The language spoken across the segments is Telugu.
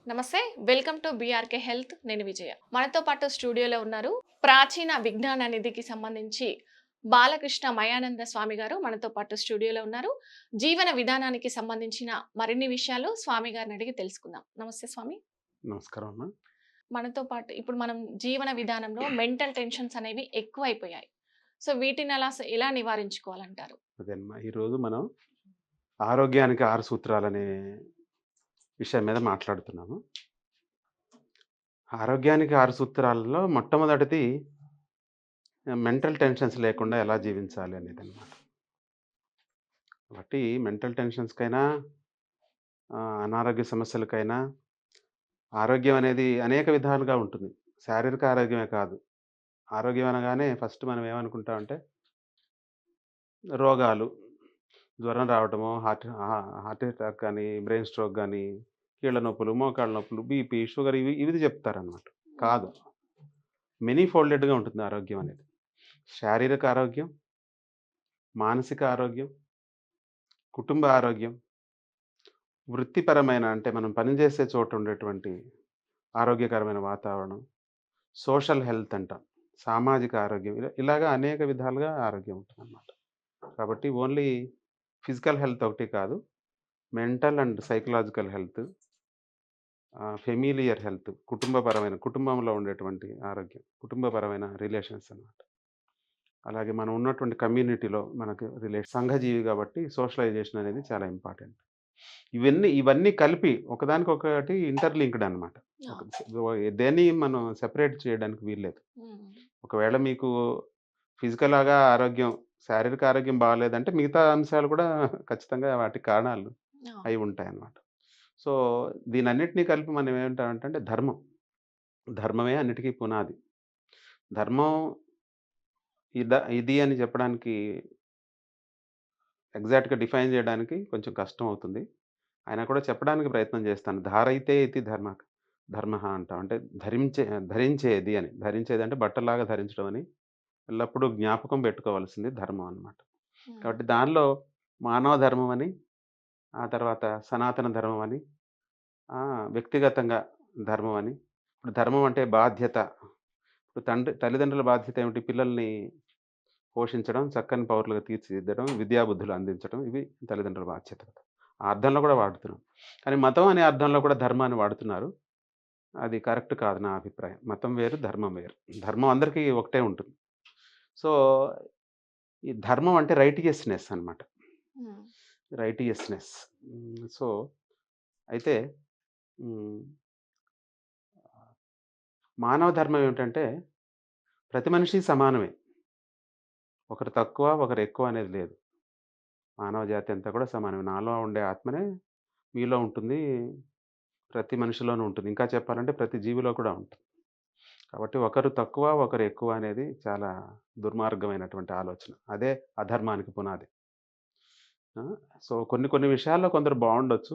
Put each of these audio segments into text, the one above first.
నమస్తే. Welcome to BRK health. నేను విజయ. మనతో పాటు స్టూడియోలో ఉన్నారు. ప్రాచీన విజ్ఞాన నిధికి సంబంధించి బాలకృష్ణ మయానంద స్వామి గారు మనతో పాటు స్టూడియోలో ఉన్నారు. జీవన విధానానికి సంబంధించిన మరిన్ని విషయాలు స్వామి గారిని అడిగి తెలుసుకుందాం. నమస్తే స్వామి. నమస్కారం అమ్మా. మనతో పాటు ఇప్పుడు మనం జీవన విధానంలో మెంటల్ టెన్షన్స్ అనేవి ఎక్కువైపోయాయి. సో వీటిని ఎలా నివారించుకోవాలంటారు? అదేనమ్మా. ఈరోజు మనం ఆరోగ్యానికి 6 సూత్రాలనే విషయం మీద మాట్లాడుతున్నాము. ఆరోగ్యానికి 6 సూత్రాలలో మొట్టమొదటిది మెంటల్ టెన్షన్స్ లేకుండా ఎలా జీవించాలి అనేదన్నమాట. కాబట్టి మెంటల్ టెన్షన్స్‌కైనా అనారోగ్య సమస్యలకైనా ఆరోగ్యం అనేది అనేక విధాలుగా ఉంటుంది. శారీరక ఆరోగ్యమే కాదు. ఆరోగ్యం అనగానే ఫస్ట్ మనం ఏమనుకుంటామంటే రోగాలు, జ్వరం రావటమో, హార్ట్ అటాక్ గానీ, బ్రెయిన్ స్ట్రోక్ గానీ, కీళ్ళ నొప్పులు, మోకాళ్ళ నొప్పులు, బీపీ, షుగర్ ఇవి చెప్తారనమాట. కాదు. మెనీ ఫోల్డెడ్‌గా ఉంటుంది ఆరోగ్యం అనేది. శారీరక ఆరోగ్యం, మానసిక ఆరోగ్యం, కుటుంబ ఆరోగ్యం, వృత్తిపరమైన అంటే మనం పనిచేసే చోట ఉండేటువంటి ఆరోగ్యకరమైన వాతావరణం, సోషల్ హెల్త్ అంటాం. సామాజిక ఆరోగ్యం ఇలాగా అనేక విధాలుగా ఆరోగ్యం ఉంటుందనమాట. కాబట్టి ఓన్లీ ఫిజికల్ హెల్త్ ఒకటి కాదు. Mental and psychological health, familiar health, కుటుంబంలో ఉండేటువంటి ఆరోగ్యం, కుటుంబపరమైన రిలేషన్స్ అన్నమాట. అలాగే మనం ఉన్నటువంటి కమ్యూనిటీలో మనకు సంఘజీవి కాబట్టి సోషలైజేషన్ అనేది చాలా ఇంపార్టెంట్. ఇవన్నీ కలిపి ఒకదానికొకటి ఇంటర్‌లింక్డ్ అనమాట. ఒక అవును. దేన్ని మనం సెపరేట్ చేయడానికి వీల్లేదు. హ్మ్. ఒకవేళ మీకు శారీరక ఆరోగ్యం బాలేదంటే మిగతా అంశాలు కూడా ఖచ్చితంగా వాటికి కారణాలు అవును. అయి ఉంటాయన్నమాట. సో, దీనన్నిటిని కలిపి మనం ఏమంటామంటే ధర్మం. ధర్మమే అన్నిటికి పునాది. ధర్మం ఇది అని చెప్పడానికి ఎగ్జాక్ట్‌గా డిఫైన్ చేయడానికి కొంచెం కష్టం అవుతుంది. అయినా కూడా చెప్పడానికి ప్రయత్నం చేస్తాను. ధారైతే ఇతి ధర్మః అంటాం. అంటే ధరించేది అని. ధరించేది అంటే బట్టలాగా ధరించడం అని ఎల్లప్పుడూ జ్ఞాపకం పెట్టుకోవాల్సింది ధర్మం అన్నమాట. హ్మ్. కాబట్టి దానిలో మానవ ధర్మం అని, ఆ తర్వాత సనాతన ధర్మం అని, వ్యక్తిగతంగా ధర్మం అని. ఇప్పుడు ధర్మం అంటే బాధ్యత. ఇప్పుడు తల్లిదండ్రుల బాధ్యత ఏమిటి? పిల్లల్ని పోషించడం, చక్కని పౌరులుగా తీర్చిదిద్దడం, విద్యాబుద్ధులు అందించడం ఇవి తల్లిదండ్రుల బాధ్యత. ఆ అర్థంలో కూడా వాడుతున్నాం. కానీ మతం అనే అర్థంలో కూడా ధర్మాన్ని వాడుతున్నారు. అది కరెక్ట్ కాదు నా అభిప్రాయం. మతం వేరు, ధర్మం వేరు. ధర్మం అందరికీ ఒకటే ఉంటుంది. సో, ఈ ధర్మం అంటే రైటియస్‌నెస్ అన్నమాట. హ్మ్. రైటియస్‌నెస్. సో, అయితే హ్మ్. మానవ ధర్మం ఏమిటంటే ప్రతి మనిషి సమానమే. ఒకరు తక్కువ, ఒకరు ఎక్కువ అనేది లేదు. మానవ జాతి అంతా కూడా సమానమే. నాలో ఉండే ఆత్మనే మీలో ఉంటుంది. ప్రతి మనిషిలోనూ ఉంటుంది. ఇంకా చెప్పాలంటే ప్రతి జీవిలో కూడా ఉంటుంది. కాబట్టి ఒకరు తక్కువ, ఒకరు ఎక్కువ అనేది చాలా దుర్మార్గమైనటువంటి ఆలోచన. అదే అధర్మానికి పునాది. ఆ! సో, కొన్ని కొన్ని విషయాల్లో కొందరు బావుండొచ్చు.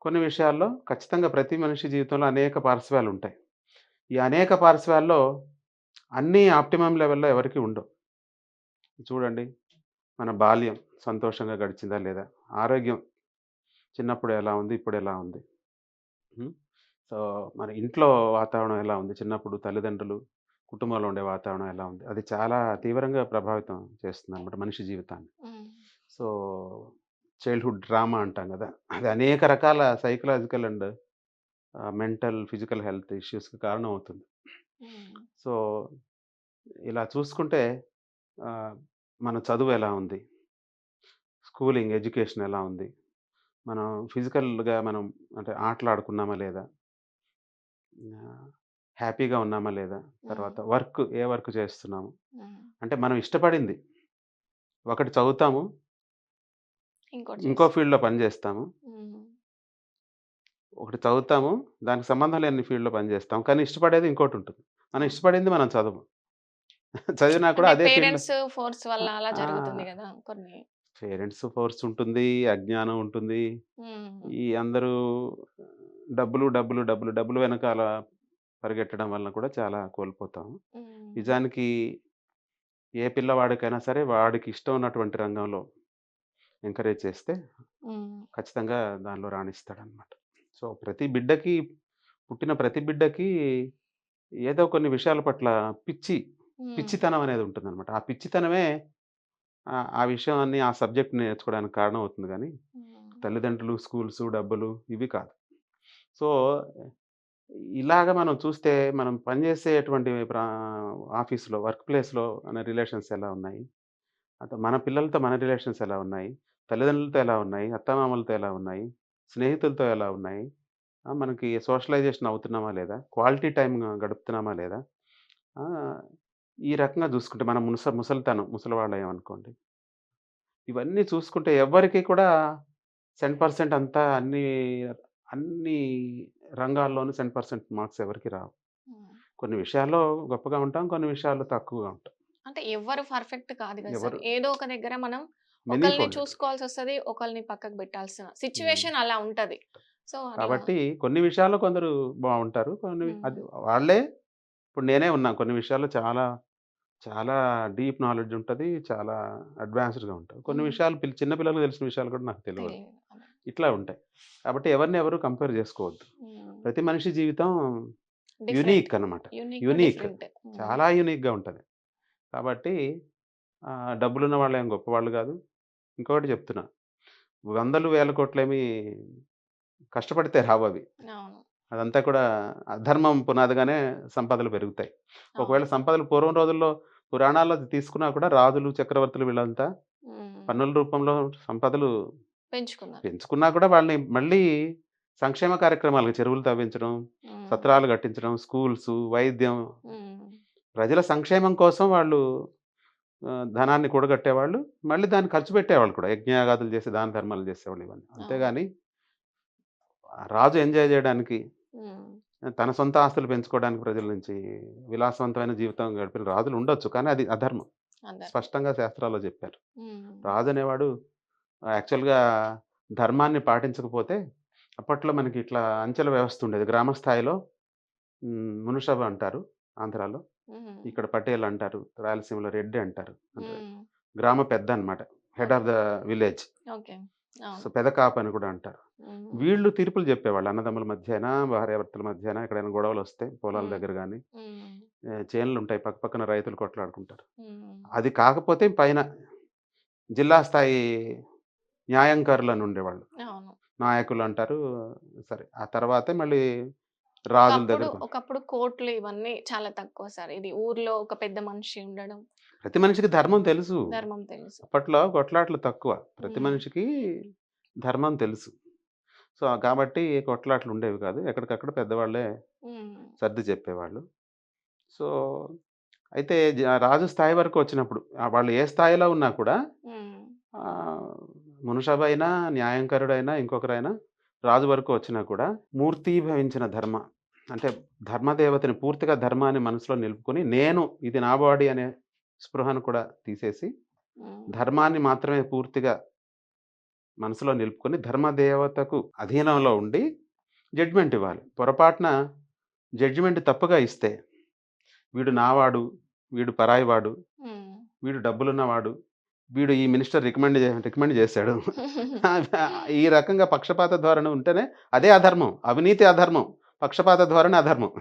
కొన్ని విషయాల్లో ఖచ్చితంగా ప్రతి మనిషి జీవితంలో అనేక పార్శ్వాలుంటాయి. ఈ అనేక పార్శ్వాల్లో అన్నీ ఆప్టిమమ్ లెవెల్‌లో ఎవరికీ ఉండవు. చూడండి, మన బాల్యం సంతోషంగా గడిచిందా లేదా? ఆరోగ్యం చిన్నప్పుడు ఎలా ఉంది? ఇప్పుడెలా ఉంది? హ్మ్. సో, మన ఇంట్లో వాతావరణం ఎలా ఉంది? చిన్నప్పుడు తల్లిదండ్రులు, కుటుంబంలో ఉండే వాతావరణం ఎలా ఉంది? అది చాలా తీవ్రంగా ప్రభావితం చేస్తుందనమాట మనిషి జీవితాన్ని. హ్మ్. సో, చైల్డ్‌హుడ్ డ్రామా అంటాం గదా! అది అనేక రకాల psychological and mental, physical health ఇష్యూస్‌కి కారణం అవుతుంది. హ్మ్. సో, ఇలా చూసుకుంటే ఆహ్, మన చదువు ఎలా ఉంది? స్కూలింగ్, ఎడ్యుకేషన్ ఎలా ఉంది? మనం ఫిజికల్‌గా మనం అంటే ఆటలాడుకున్నామా లేదా? ఆహ్, హ్యాపీగా ఉన్నామా లేదా? హ్మ్. తర్వాత ఏ వర్క్ చేస్తున్నాము? హ్మ్. అంటే మనం ఇష్టపడింది. ఒకటి చదువుతాము, ఇంకోటి ఇంకో చేస్తాం. ఫీల్డ్‌లో పని జేస్తాము. హ్మ్. ఒకటి చదువుతాము, దానికి సంబంధం లేని ఫీల్డ్‌లో పని జేస్తాం. కానీ ఇష్టపడేది ఇంకోటుంటుంది. మనం అవును. ఇష్టపడింది మనం చదవం. చదివినా కూడా అంటే అదే ఫీల్డ్. పేరెంట్స్ ఫోర్స్ ఆ! వల్ల అలా ఆ! జరుగుతుంది గదా! కొన్ని. పేరెంట్స్ ఫోర్స్ ఉంటుంది, అజ్ఞానం ఉంటుంది. హ్మ్. ఈ అందరూ డబ్బులు వెనకాల పరిగెట్టడం వలన కూడా చాలా కోల్పోతాం. హ్మ్. నిజానికి ఏ పిల్లవాడికైనా సరే వాడికి ఇష్టం ఉన్నటువంటి రంగంలో ఎంకరేజ్ చేస్తే హ్మ్. ఖచ్చితంగా దానిలో రాణిస్తాడనమాట. సో, ప్రతి బిడ్డకి పుట్టిన ప్రతి బిడ్డకి ఏదో కొన్ని విషయాల పట్ల హ్మ్. పిచ్చితనం అనేది ఉంటుందనమాట. ఆ పిచ్చితనమే ఆ విషయాన్ని, ఆ సబ్జెక్ట్‌ని నేర్చుకోవడానికి కారణం అవుతుంది గానీ, హ్మ్. తల్లిదండ్రులు, స్కూల్సు, డబ్బులు ఇవి కాదు. సో, ఇలాగ మనం చూస్తే మనం పనిచేసేటువంటి ఆఫీస్‌లో, వర్క్ ప్లేస్‌లో మన రిలేషన్స్ ఎలా ఉన్నాయి? మన పిల్లలతో మన రిలేషన్స్ ఎలా ఉన్నాయి? తల్లిదండ్రులతో ఎలా ఉన్నాయి? అత్తామామలతో ఎలా ఉన్నాయి? స్నేహితులతో ఎలా ఉన్నాయి? మనకి సోషలైజేషన్ అవుతున్నామా లేదా? క్వాలిటీ టైమ్ గడుపుతున్నామా లేదా? ఆ! ఈ రకంగా చూసుకుంటే మనం ముసలితనం ముసలివాళ్ళయ్యామనుకోండి. ఇవన్నీ చూసుకుంటే ఎవ్వరికీ కూడా 100% అంతా అన్ని రంగాల్లోనూ 100% మార్క్స్ ఎవరికీ రావు. హ్మ్. కొన్ని విషయాల్లో గొప్పగా ఉంటాం. కొన్ని విషయాల్లో తక్కువగా ఉంటాం. అంటే ఎవ్వరు పర్ఫెక్ట్ కాదు గదా సార్. ఎవరు ఏదో ఒక దగ్గర మనం మెనీ ఒకళ్ళని ఫోల్డెడ్. చూసుకోవాల్సొస్తది. ఒకళ్ళని పక్కకు బెట్టాల్సిన హ్మ్. సిట్యుయేషన్ అలా ఉంటది. సో, అట్లా కాబట్టి కొన్ని విషయాల్లో కొందరు బావుంటారు. కొన్ని హ్మ్. అది వాళ్ళే ఇప్పుడు నేనే ఉన్నా. కొన్ని విషయాల్లో చాలా, చాలా డీప్ నాలెడ్జ్ ఉంటది. చాలా అడ్వాన్స్డ్‌గా ఉంటాం. కొన్ని హ్మ్. విషయాలు చిన్న పిల్లలకి తెలిసిన విషయాలు కూడా నాకు తెలవదు. తెలీదు. అదే. ఇట్లా ఉంటాయి. కాబట్టి ఎవరిని ఎవరు కంపేర్ జేసుకోవద్దు. హ్మ్. ప్రతి మనిషి జీవితం డిఫరెంట్. యూనిక్ అన్నమాట. Unique, unique. డిఫరెంట్. హ్మ్. చాలా యూనిక్‌గా ఉంటది. కాబట్టి డబ్బులున్న వాళ్ళేం గొప్పవాళ్ళు గాదు. ఇంకొకటి చెప్తున్నా. వందలు, వేల కోట్లేమి కష్టపడితే రావవి. అవును. అదంతా కూడా అధర్మం పునాదిగానే సంపదలు పెరుగుతాయి. ఒకవేళ అవును. సంపదలు పూర్వం రోజుల్లో పురాణాల్లో తీసుకున్నా కూడా రాజులు, చక్రవర్తులు వీళ్ళంతా హ్మ్. పన్నుల రూపంలో సంపదలు పెంచుకున్నారు. పెంచుకున్నా కూడా వాళ్ళని మళ్ళీ సంక్షేమ కార్యక్రమాలకు చెరువులు తవ్వించడం, హ్మ్. సత్రాలు కట్టించడం, స్కూల్సు, వైద్యం, హ్మ్. ప్రజల సంక్షేమం కోసం వాళ్ళు ధనాన్ని కూడగట్టేవాళ్ళు. మళ్ళీ దాన్ని ఖర్చు పెట్టేవాళ్ళు కూడా. యజ్ఞయాగాదులు చేసి దాన ధర్మాలు చేసేవాళ్ళు ఇవన్నీ. అవును. అంతేగాని ఆ రాజు ఎంజాయ్ జేయడానికి, హ్మ్. తన సొంత ఆస్తులు పెంచుకోవడానికి ప్రజల నుంచి విలాసవంతమైన జీవితం గడిపిన రాజులు ఉండొచ్చు. కానీ అది అధర్మం. అధర్మం. స్పష్టంగా శాస్త్రాల్లో చెప్పారు. హ్మ్. రాజు అనేవాడు యాక్చువల్‌గా ధర్మాన్ని పాటించకపోతే అప్పట్లో మనకి ఇట్లా అంచెల వ్యవస్థ ఉండేది. గ్రామ స్థాయిలో మునుషబ అంటారు ఆంధ్రాలో. హ్మ్. ఇక్కడ పటేల్ అంటారు. రాయలసీమలో రెడ్డి అంటారు. అంటే హ్మ్. గ్రామ పెద్ద అన్నమాట. Head of okay. The village. Okay. So, అవును. పెదకాపు అని కూడా అంటారు. హ్మ్. వీళ్ళు తీర్పులు జెప్పేవాళ్ళు. అన్నదమ్ముల మధ్యన, భార్యాభర్తల మధ్యన ఎక్కడైనా గొడవలొస్తే పొలాల హ్మ్. దగ్గర గాని, హ్మ్. చేనులుంటాయి. పక్కన రైతులు కొట్లాడుకుంటారు. హ్మ్. అది కాకపోతే పైన జిల్లా స్థాయి న్యాయంకారులని ఉండేవాళ్ళు. అవును. నాయకులంటారు. సరే. ఆ తర్వాతే మళ్ళీ రాజుల దగ్గరకు ఒకప్పుడు కోర్టులు ఇవన్నీ చాలా తక్కువ సార్. ఇది ఊర్లో ఒక పెద్ద మనిషి ఉండడం, ప్రతి మనిషికి ధర్మం తెలుసు. ధర్మం తెలుసు. అప్పట్లో కొట్లాటలు తక్కువ. ప్రతి హ్మ్. మనిషికి ధర్మం తెలుసు. సో, కాబట్టి కొట్లాటలుండేవి కాదు. ఎక్కడికక్కడ పెద్దవాళ్ళే హ్మ్. సర్ది చెప్పేవాళ్ళు. సో, అయితే రాజు స్థాయి వరకు వచ్చినప్పుడు వాళ్ళు ఏ స్థాయిలో ఉన్నా కూడా హ్మ్. ఆహ్, మునషబైనా, న్యాయంకరుడైనా, ఇంకొకరైనా రాజు వరకు వచ్చినా కూడా మూర్తీభవించిన అంటే ధర్మదేవతని పూర్తిగా ధర్మాన్ని మనసులో నిలుపుకొని, నేను ఇది నా బాడీ అనే స్పృహను కూడా తీసేసి, హ్మ్. ధర్మాన్ని మాత్రమే పూర్తిగా మనసులో నిలుపుకొని, ధర్మదేవతకు అధీనంలో ఉండి జడ్జిమెంట్ ఇవ్వాలి. పొరపాటున జడ్జిమెంట్ తప్పుగా ఇస్తే వీడు నావాడు, వీడు పరాయివాడు, హ్మ్. వీడు డబ్బులున్నవాడు, వీడు ఈ మినిస్టర్ రికమెండ్ చేశాడు. ఈ రకంగా పక్షపాత ధోరణి ఉంటేనే అదే అధర్మం. అవినీతి అధర్మం. పక్షపాత ధోరణి అధర్మం.